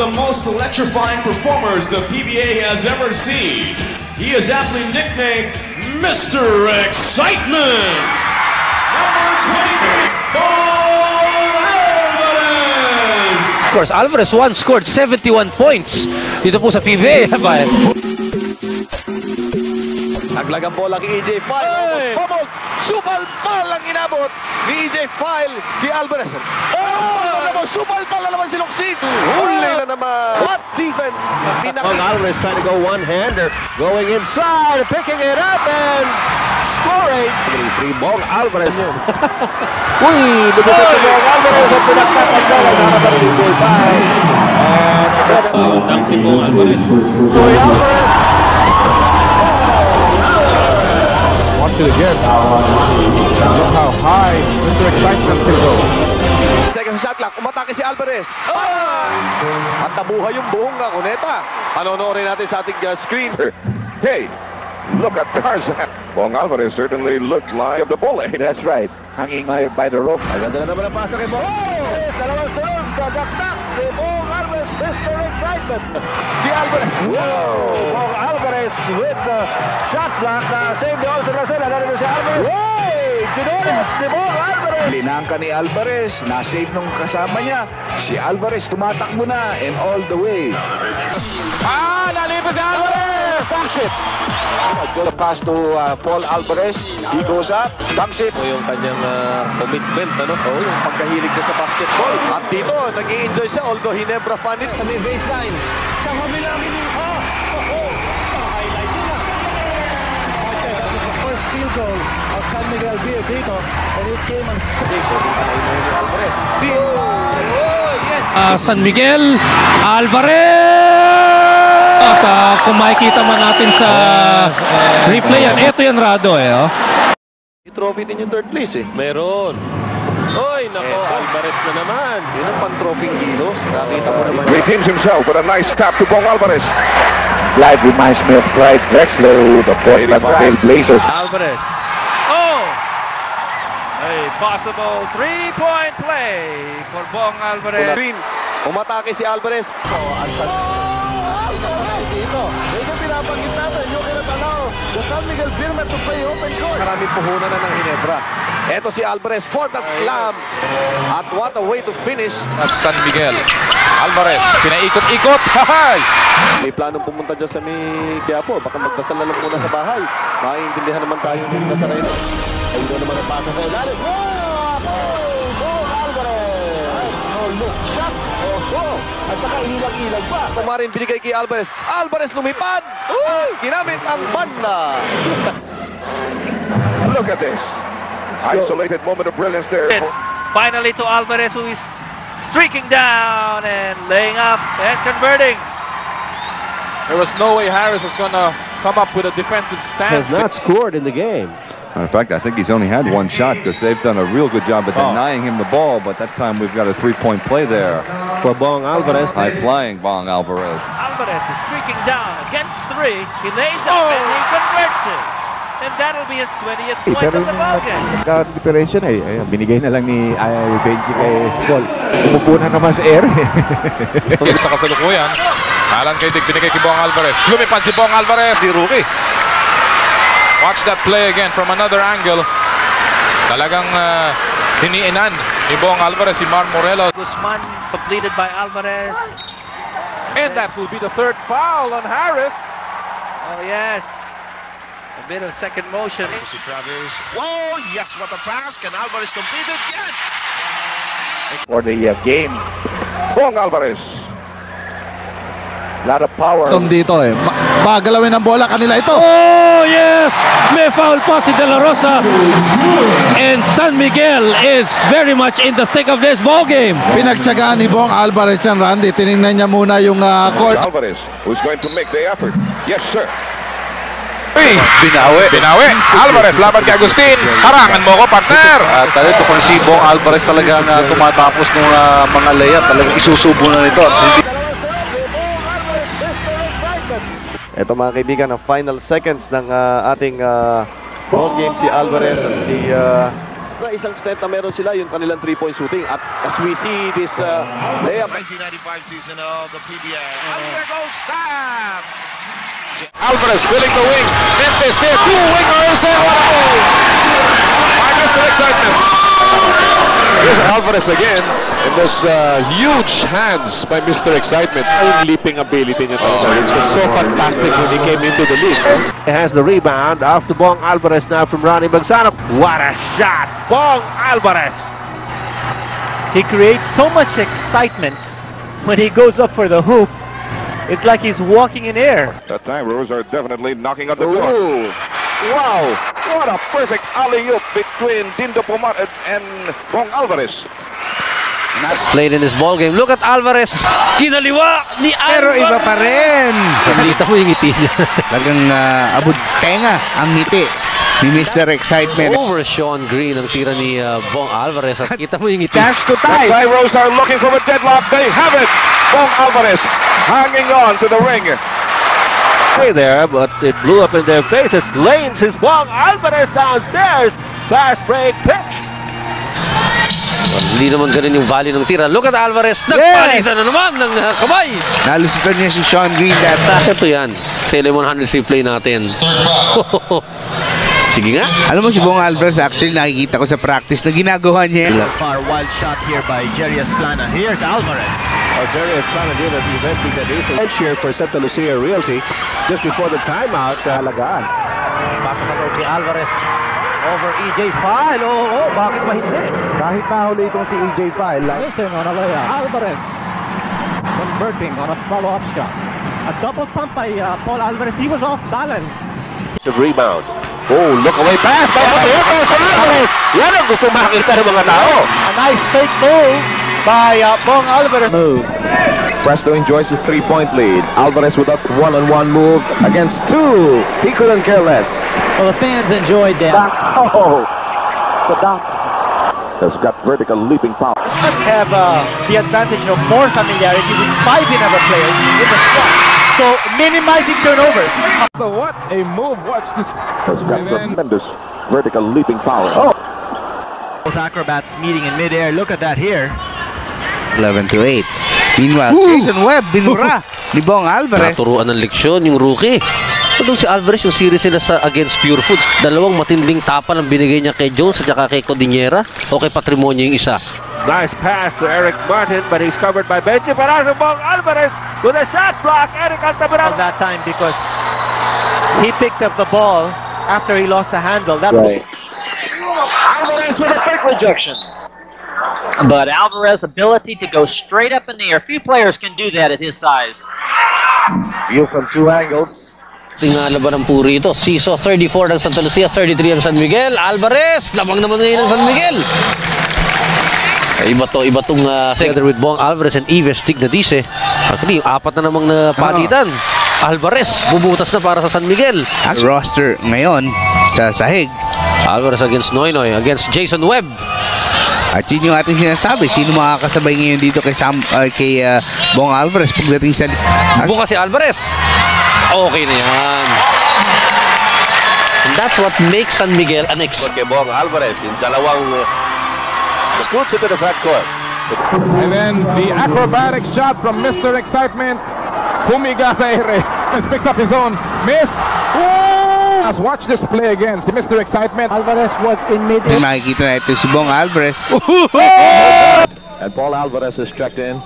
the most electrifying performers the PBA has ever seen. He is aptly nicknamed Mr. Excitement. Number 23, Paul Alvarez. Of course, Alvarez once scored 71 points dito po sa PBA. Naglag ang bola kay EJ File. Almost supal-pal ang inabot ni EJ File kay Alvarez. Supal-pal na naman si Luxig. Huli na naman. What defense? Alvarez trying to go one-hander. Going inside, picking it up and scoring. Free ball Alvarez. Uy, lumusot si Bong Alvarez at pinagtatag na lang harapan ni EJ File. And Dumping Bong Alvarez. Boy Alvarez. Watch it again. Look how high Mr. Excitement can go. Second shot clock, umatake si Alvarez. At nabuhay yung buong Cuneta. Panonorin natin sa ating screen. Hey, look at Tarzan. Bong Alvarez certainly looked like the bullet. That's right. Hanging by the rope. Agad na naman ang pasa kay Bong Alvarez. Dalawang sunod. Gagaktak kay Bong Alvarez. Mr. Excitement. Si Alvarez. Wow! Bong Alvarez with the shot block. Save the also na sila. Narito si Alvarez. Hey! Chinones ni Bong Alvarez. Linangka ni Alvarez. Na-save nung kasama niya. Si Alvarez tumatakbo na and all the way. Nalipas si Alvarez! Dunks it! The pass to Paul Alvarez. He goes up. Dunks it. Yung kanyang commitment, ano? Yung pagkahilig niya sa basketball. At dito, nag-i-enjoy siya although he never found it sa may baseline. Sa kabilang highlight nila. Okay, that was the first field goal of San Miguel Beer dito. And it came on straight. Alvarez. San Miguel, Alvarez! At kung makikita man natin sa replay yan, ito yan Rado I-trophy din yung third place Meron. Oy, nako, Alvarez na naman. Yun ang pang-trophy kilos. Nakita mo naman. Retains himself with a nice tap to Bong Alvarez. Glad reminds me of Clyde Drexler, the Portland Trail Blazers. Alvarez. A possible three-point play for Bong Alvarez. Umatake si Alvarez. Dito. Medyo pinapanggit natin. You cannot allow the San Miguel Beermen to play open court. Maraming puhunan na ng Ginebra. Eto si Alvarez for that slam. At what a way to finish. San Miguel. Alvarez, pinaikot-ikot. May planong pumunta dyan sa Quiapo. Baka magdasal na lang muna sa bahay. Maiintindihan naman tayo ng dasal ito. Ay doon naman ang pasa sa ilalim. Alvarez. No look shot. At saka ilag-ilag pa. Kumarin binigay kay Alvarez. Alvarez lumipad. Ginamit ang banda. Look at this. Isolated moment of brilliance there. Finally to Alvarez, who is streaking down and laying up and converting. There was no way Harris was going to come up with a defensive stance. Has not scored in the game. In fact, I think he's only had one shot because they've done a real good job at denying him the ball, but that time we've got a three-point play there. For Bong Alvarez. High-flying Bong Alvarez. Alvarez is streaking down against three. He lays up and he converts it. And that'll be his 20th point of the ballgame. Nagka-preparation binigay na lang ni Benji kay Paul. Umupo na naman sa air. Yes, sa kasalukuyan. Alan Kaitig binigay kay Bong Alvarez. Lumipad si Bong Alvarez. Di rookie. Watch that play again from another angle. Talagang hiniinan ni Bong Alvarez si Mar Morelos. Guzman completed by Alvarez. And that will be the third foul on Harris. Oh yes. A bit of second motion. Travis. Whoa, yes, what a pass. Can Alvarez complete it? Yes! For the game. Bong Alvarez. Lot of power. Dito bagalawin ang bola kanila ito. Oh yes! May foul pa si De La Rosa. And San Miguel is very much in the thick of this ball game. Pinagtyagaan ni Bong Alvarez yan, Randy. Tinignan niya muna yung court. Alvarez, who's going to make the effort. Yes, sir. Binawi. Alvarez laban kay Agustin. Harangan mo ko, partner. Ito pang si Bong Alvarez talaga na tumatapos ng mga layup. Talagang isusubo na nito. Ito mga kaibigan, ang final seconds ng ating ball game. Si Alvarez at si na isang stent na meron sila, yung kanilang 3-point shooting. At as we see this layup. 1995 season of the PBA. Under goal stab! Alvarez filling the wings. Memphis there. Two wingers and what a goal! By Mr. Excitement. Here's Alvarez again. And those huge hands by Mr. Excitement. Yung leaping ability niya talaga. It was so fantastic when he came into the league. He has the rebound off to Bong Alvarez now from Ronnie Magzano. What a shot! Bong Alvarez! He creates so much excitement when he goes up for the hoop. It's like he's walking in air. The Tyros are definitely knocking on the door. Ooh. Wow! What a perfect alley-oop between Dindo Pomar and Bong Alvarez. Played in this ball game. Look at Alvarez. Kinaliwa ni Alvarez. Pero iba pa rin. Nakita mo yung ngiti niya. Talagang abot tenga ang ngiti ni Mr. Excitement. Over Sean Green ang tira ni Bong Alvarez. At kita mo yung ngiti. Cash to tie. The Tyros are looking for a deadlock. They have it. Bong Alvarez hanging on to the ring. Hey there, but it blew up in their faces. Lanes his Bong Alvarez downstairs. Fast break pitch. Hindi naman ganun yung value ng tira. Look at Alvarez. Nagpalitan na naman ng kamay. Nalusitan niya si Sean Green data. Ito yan. Sele 100 replay natin. Sige nga. Alam mo si Bong Alvarez, actually nakikita ko sa practice na ginagawa niya. Far wild shot here by Jerry Esplana. Here's Alvarez. Jerry Esplana did it eventually that is a here for Santa Lucia Realty just before the timeout. Alagaan. Bakit na kay Alvarez over EJ File. Bakit ba hindi? Kahit nahuli itong si EJ File. Listen on a layup. Alvarez converting on a follow-up shot. A double pump by Paul Alvarez. He was off balance. It's a rebound. Oh, look away pass by Alvarez. Yan ang gusto makita ng mga tao. A nice fake move by Bong Alvarez. Presto enjoys his 3-point lead. Alvarez with a one-on-one move against two. He couldn't care less. Well, the fans enjoyed that. Oh, the dunk has got vertical leaping power. Have the advantage of more familiarity with 5 and other players in the squad. So minimizing turnovers. So what a move! Watch this. Has got tremendous vertical leaping power. Oh. Both acrobats meeting in midair. Look at that here. 11-8. Meanwhile, Jason Webb binura ni Bong Alvarez. Naturuan ng leksyon yung rookie. Itong si Alvarez, yung series sila sa against Pure Foods. Dalawang matinding tapal ang binigay niya kay Jones at saka kay Codinera o kay Patrimonio yung isa. Nice pass to Eric Martin, but he's covered by Benji Parazo. Bong Alvarez with a shot block. Eric Altamirano. That time because he picked up the ball after he lost the handle. That was Alvarez with a quick rejection. But Alvarez's ability to go straight up in the air, few players can do that at his size. View from 2 angles. Tingala ba ng puri ito? Siso 34 ng Santa Lucia, 33 ang San Miguel. Alvarez, lamang naman ngayon ng San Miguel. Iba tong together with Bong Alvarez and Ives Tignadice. Actually, yung 4 na namang napalitan. Alvarez, bumutas na para sa San Miguel. Roster ngayon sa sahig. Alvarez against Noynoy, against Jason Webb. At yun yung ating sinasabi, sino makakasabay ngayon dito kay Bong Alvarez pagdating sa... Bukas si Alvarez. Okay na yan. And that's what makes San Miguel an Kay Bong Alvarez, yung dalawang scoots into the front court. And then the acrobatic shot from Mr. Excitement. Humiga sa ere. And picks up his own. Miss. Let's watch this play again. Si Mr. Excitement. Alvarez was in mid-air. Makikita na ito si Bong Alvarez. And Paul Alvarez is checked in.